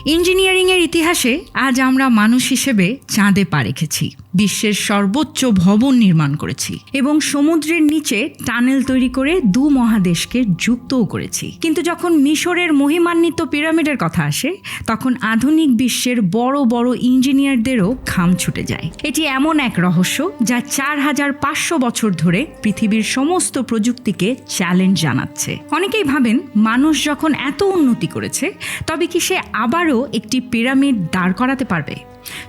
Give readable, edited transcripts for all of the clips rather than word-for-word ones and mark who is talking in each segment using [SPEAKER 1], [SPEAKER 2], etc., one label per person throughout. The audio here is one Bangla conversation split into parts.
[SPEAKER 1] ইঞ্জিনিয়ারিংয়ের ইতিহাসে আজ আমরা মানুষ হিসেবে চাঁদে পা রেখেছি, বিশ্বের সর্বোচ্চ ভবন নির্মাণ করেছি এবং সমুদ্রের নিচে টানেল তৈরি করে দু মহাদেশকে যুক্তও করেছি। কিন্তু যখন মিশরের মহিমান্বিত পিরামিডের কথা আসে, তখন আধুনিক বিশ্বের বড় বড় ইঞ্জিনিয়ারদেরও ঘাম ছুটে যায়। এটি এমন এক রহস্য যা 4500 বছর ধরে পৃথিবীর সমস্ত প্রযুক্তিকে চ্যালেঞ্জ জানাচ্ছে। অনেকেই ভাবেন, মানুষ যখন এত উন্নতি করেছে, তবে কি সে আবারও একটি পিরামিড দাঁড় করাতে পারবে?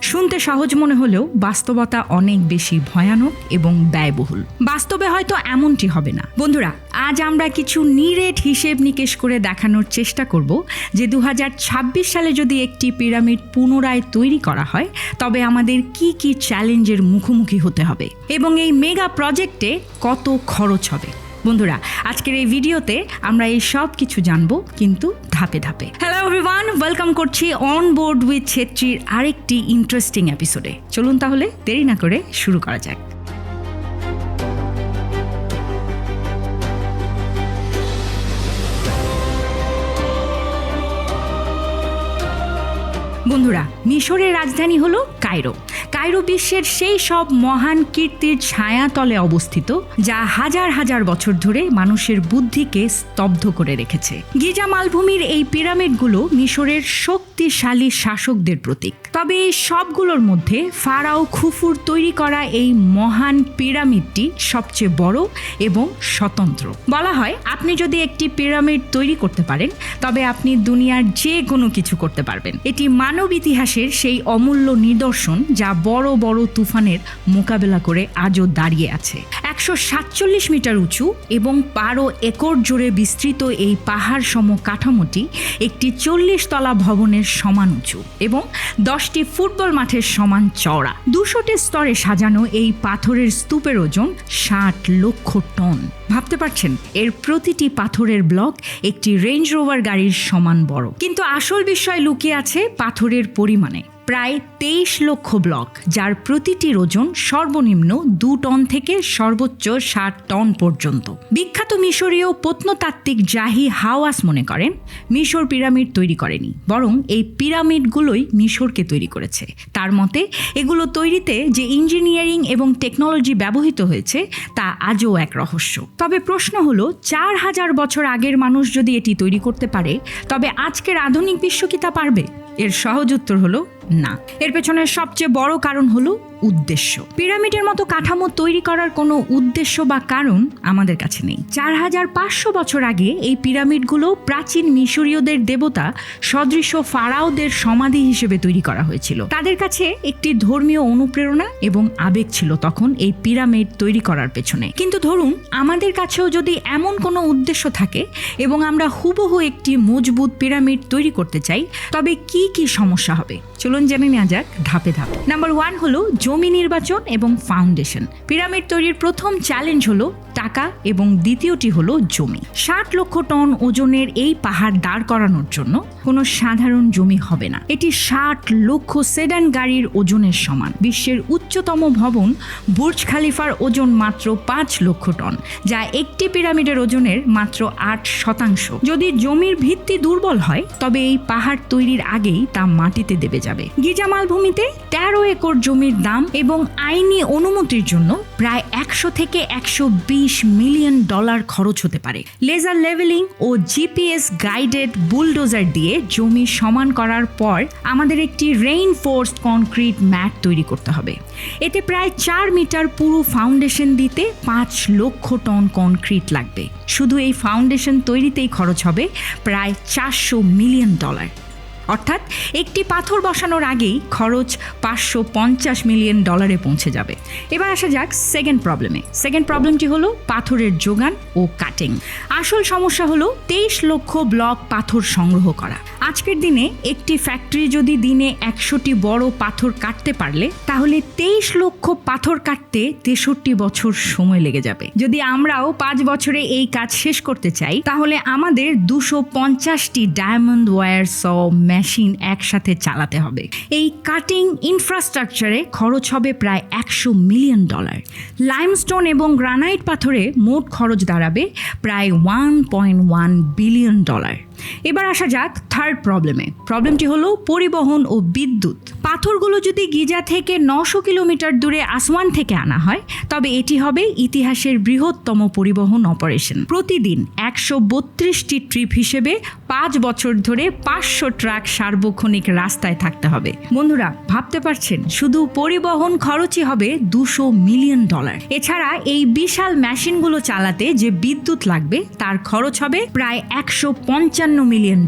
[SPEAKER 1] শুনতে সহজ মনে হলেও বাস্তবতা অনেক বেশি ভয়ানক এবং ব্যয়বহুল। বাস্তবে হয়তো এমনটি হবে না। বন্ধুরা, আজ আমরা কিছু নিরেট হিসেব নিকেশ করে দেখানোর চেষ্টা করব যে 2026 সালে যদি একটি পিরামিড পুনরায় তৈরি করা হয়, তবে আমাদের কি কি চ্যালেঞ্জের মুখোমুখি হতে হবে এবং এই মেগা প্রজেক্টে কত খরচ হবে। বন্ধুরা, আজকের এই ভিডিওতে আমরা এই সব কিছু জানবো, কিন্তু ধাপে ধাপে। হ্যালো এভরিওয়ান, ওয়েলকাম করছি অন বোর্ড উইথ ছেত্রীর আরেকটি ইন্টারেস্টিং এপিসোডে। চলুন তাহলে দেরি না করে শুরু করা যাক। বন্ধুরা, মিশরের রাজধানী হলো কায়রো। কায়রো বিশ্বের সেই সব মহান কীর্তির ছায়াতলে অবস্থিত, যা হাজার হাজার বছর ধরে মানুষের বুদ্ধিকে স্তব্ধ করে রেখেছে। গিজা মালভূমির এই পিরামিডগুলো মিশরের শক্তিশালী শাসকদের প্রতীক। তবে এই সবগুলোর মধ্যে ফারাও খুফুর তৈরি করা এই মহান পিরামিডটি সবচেয়ে বড় এবং স্বতন্ত্র। বলা হয়, আপনি যদি একটি পিরামিড তৈরি করতে পারেন, তবে আপনি দুনিয়ার যে কোনো কিছু করতে পারবেন। এটি মানব ইতিহাসের সেই অমূল্য নিদর্শন যা বড় বড় তুফানের মোকাবেলা করে আজও দাঁড়িয়ে আছে। 147 মিটার উঁচু এবং 12 একর জুড়ে বিস্তৃত এই পাহাড় সম কাঠামোটি একটি 40 তলা ভবনের সমান উঁচু এবং 10টি ফুটবল মাঠের সমান চওড়া। 200টি স্তরে সাজানো এই পাথরের স্তূপের ওজন 60 লক্ষ টন। ভাবতে পারছেন, এর প্রতিটি পাথরের ব্লক একটি রেঞ্জ রোভার গাড়ির সমান বড়। কিন্তু আসল বিষয় লুকিয়ে আছে পাথরের পরিমাণে। প্রায় 23 লক্ষ ব্লক, যার প্রতিটির ওজন সর্বনিম্ন 2 টন থেকে সর্বোচ্চ 60 টন পর্যন্ত। বিখ্যাত মিশরীয় প্রত্নতাত্ত্বিক জাহি হাওয়াস মনে করেন, মিশর পিরামিড তৈরি করেনি, বরং এই পিরামিডগুলোই মিশরকে তৈরি করেছে। তার মতে, এগুলো তৈরিতে যে ইঞ্জিনিয়ারিং এবং টেকনোলজি ব্যবহৃত হয়েছে তা আজও এক রহস্য। তবে প্রশ্ন হলো, 4000 বছর আগের মানুষ যদি এটি তৈরি করতে পারে, তবে আজকের আধুনিক বিশ্ব কি তা পারবে? এর সহজ উত্তর হলো না। এর পেছনে সবচেয়ে বড় কারণ হলো উদ্দেশ্য। পিরামিডের মতো কাঠামো তৈরি করার কোনো উদ্দেশ্য বা কারণ আমাদের কাছে নেই। 4500 বছর আগে এই পিরামিডগুলো প্রাচীন মিশরীয়দের দেবতা সদৃশ ফারাওদের সমাধি হিসেবে তৈরি করা হয়েছিল। তাদের কাছে একটি ধর্মীয় অনুপ্রেরণা এবং আবেগ ছিল তখন এই পিরামিড তৈরি করার পেছনে। কিন্তু ধরুন, আমাদের কাছেও যদি এমন কোনো উদ্দেশ্য থাকে এবং আমরা হুবহু একটি মজবুত পিরামিড তৈরি করতে চাই, তবে কি কি সমস্যা হবে? চলুন জেনে নেওয়া যাক ধাপে ধাপে। নাম্বার 1 হলো জমি নির্বাচন এবং ফাউন্ডেশন। পিরামিড তৈরির প্রথম চ্যালেঞ্জ হলো টাকা এবং দ্বিতীয়টি হলো জমি। 60 লক্ষ টন ওজনের এই পাহাড় দাঁড় করানোর জন্য কোনো সাধারণ জমি হবে না। এটি 60 লক্ষ সেডান গাড়ির ওজনের সমান। বিশ্বের উচ্চতম ভবন বুর্জ খালিফার ওজন মাত্র 5 লক্ষ টন, যা একটি পিরামিডের ওজনের মাত্র 8%। যদি জমির ভিত্তি দুর্বল হয়, তবে এই পাহাড় তৈরির আগেই তা মাটিতে দেবে যাবে। গিজা মালভূমিতে 13 একর জমির দাম এবং আইনি অনুমতির জন্য প্রায় 100 থেকে 120 মিলিয়ন ডলার খরচ হতে পারে। লেজার লেভেলিং ও জিপিএস গাইডেড বুলডোজার দিয়ে জমি সমান করার পর আমাদের একটি রেইনফোর্সড কনক্রিট ম্যাট তৈরি করতে হবে। এতে প্রায় 4 মিটার পুরো ফাউন্ডেশন দিতে 5 লক্ষ টন কনক্রিট লাগবে। শুধু এই ফাউন্ডেশন তৈরিতেই খরচ হবে প্রায় 400 মিলিয়ন ডলার। অর্থাৎ একটি পাথর বসানোর আগেই খরচ 550 মিলিয়ন ডলারে পৌঁছে যাবে। এবার আসা যাক সেকেন্ড প্রবলেমে। সেকেন্ড প্রবলেমটি হলো পাথরের যোগান ও কাটিং। আসল সমস্যা হলো 23 লক্ষ ব্লক পাথর সংগ্রহ করা। আজকের দিনে একটি ফ্যাক্টরি যদি দিনে 100টি বড় পাথর কাটতে পারলে, তাহলে 23 লক্ষ পাথর কাটতে 63 বছর সময় লেগে যাবে। যদি আমরাও 5 বছরে এই কাজ শেষ করতে চাই, তাহলে আমাদের 250টি ডায়মন্ড ওয়্যার স মেশিন একসাথে চালাতে হবে। এই কাটিং ইনফ্রাস্ট্রাকচারে খরচ হবে প্রায় 100 মিলিয়ন ডলার। লাইমস্টোন এবং গ্রানাইট পাথরে মোট খরচ দাঁড়াবে প্রায় 1.1 বিলিয়ন ডলার। এবার আসা যাক থার্ড প্রবলেমে। প্রবলেমটি হলো পরিবহন ও বিদ্যুৎ। পাথরগুলো যদি গিজা থেকে 900 কিলোমিটার দূরে আসওয়ান থেকে আনা হয়, তবে এটি হবে ইতিহাসের বৃহত্তম পরিবহন অপারেশন। প্রতিদিন 132টি ট্রিপ হিসেবে 5 বছর ধরে 500 ট্রাক সার্বক্ষণিক রাস্তায় থাকতে হবে। বন্ধুরা, ভাবতে পারছেন শুধু পরিবহন খরচই হবে $200 মিলিয়ন। এছাড়া এই বিশাল মেশিনগুলো চালাতে যে বিদ্যুৎ লাগবে তার খরচ হবে প্রায় $155 মিলিয়ন।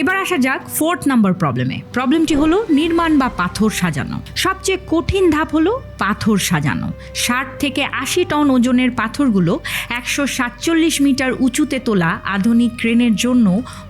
[SPEAKER 1] এবার আসা যাক ফোর্থ নাম্বার প্রবলেমে। প্রবলেমটি হলো নির্মাণ বা পাথর সাজানো। সবচেয়ে কঠিন ধাপ হলো পাথর সাজানো। 60 থেকে 80 টন ওজনের পাথরগুলো 147 মিটার উঁচুতে তোলা আধুনিক ক্রেনের জন্য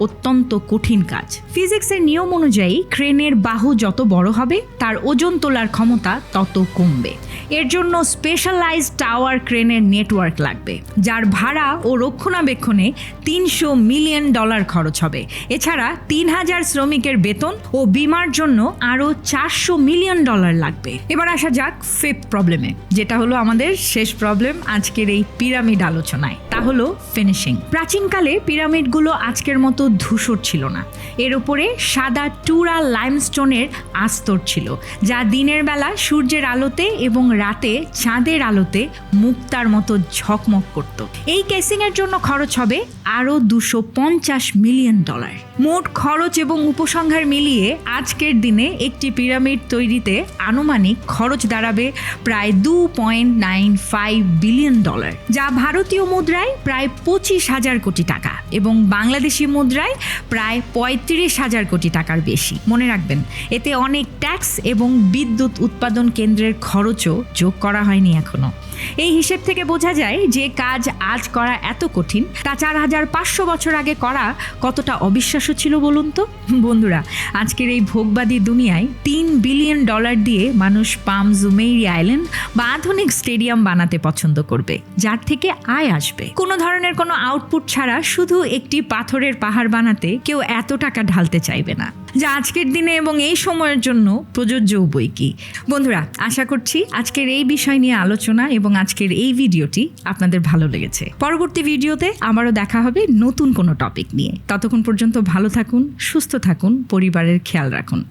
[SPEAKER 1] অত্যন্ত কঠিন কাজ। ফিজিক্সের নিয়ম অনুযায়ী ক্রেনের বাহু যত বড় হবে তার ওজন তোলার ক্ষমতা তত কমবে। এর জন্য স্পেশালাইজড টাওয়ার ক্রেনের নেটওয়ার্ক লাগবে, যার ভাড়া ও রক্ষণাবেক্ষণে $300 মিলিয়ন খরচ হবে। এছাড়া 3000 শ্রমিকের বেতন ও বিমার জন্য আরও $400 মিলিয়ন লাগবে। এবার আসা যাক ফিফথ প্রবলেমে, যেটা হলো আমাদের শেষ প্রবলেম আজকের এই পিরামিড আলোচনায়। তা হলো ফিনিশিং। প্রাচীনকালে পিরামিডগুলো আজকের মতো ধূসর ছিল না। এর উপরে সাদা টুরা লাইমস্টোনের আস্তর ছিল, যা দিনের বেলা সূর্যের আলোতে এবং রাতে চাঁদের আলোতে মুক্তার মতো ঝকমক করত। এই কেসিং এর জন্য খরচ হবে আরও $250 মিলিয়ন। মোট খরচ এবং উপসংহার মিলিয়ে আজকের দিনে একটি পিরামিড তৈরিতে আনুমানিক খরচ দাঁড়াবে প্রায় $2.95 বিলিয়ন, যা ভারতীয় মুদ্রায় প্রায় 25,000 কোটি টাকা এবং বাংলাদেশি মুদ্রায় প্রায় 35,000 কোটি টাকার বেশি। মনে রাখবেন, এতে অনেক ট্যাক্স এবং বিদ্যুৎ উৎপাদন কেন্দ্রের খরচও যোগ করা হয়নি এখনো। এই হিসেব থেকে বোঝা যায় যে কাজ আজ করা এত কঠিন তা 4500 বছর আগে করা কতটা অবিশ্বাস্য ছিল বলুন তো। বন্ধুরা, আজকের এই ভোগবাদী দুনিয়ায় $3 বিলিয়ন দিয়ে মানুষ পাম জুমেইরি আইল্যান্ড বা আধুনিক স্টেডিয়াম বানাতে পছন্দ করবে, যার থেকে আয় আসবে। কোনো ধরনের কোনো আউটপুট ছাড়া শুধু একটি পাথরের পাহাড় বানাতে কেউ এত টাকা ঢালতে চাইবে না, যা আজকের দিনে এবং এই সময়ের জন্য প্রযোজ্য বই কি। বন্ধুরা, আশা করছি আজকের এই বিষয় নিয়ে আলোচনা এবং আজকের এই ভিডিওটি আপনাদের ভালো লেগেছে। পরবর্তী ভিডিওতে আবারও দেখা হবে নতুন কোনো টপিক নিয়ে। ততক্ষণ পর্যন্ত ভালো থাকুন, সুস্থ থাকুন, পরিবারের খেয়াল রাখুন।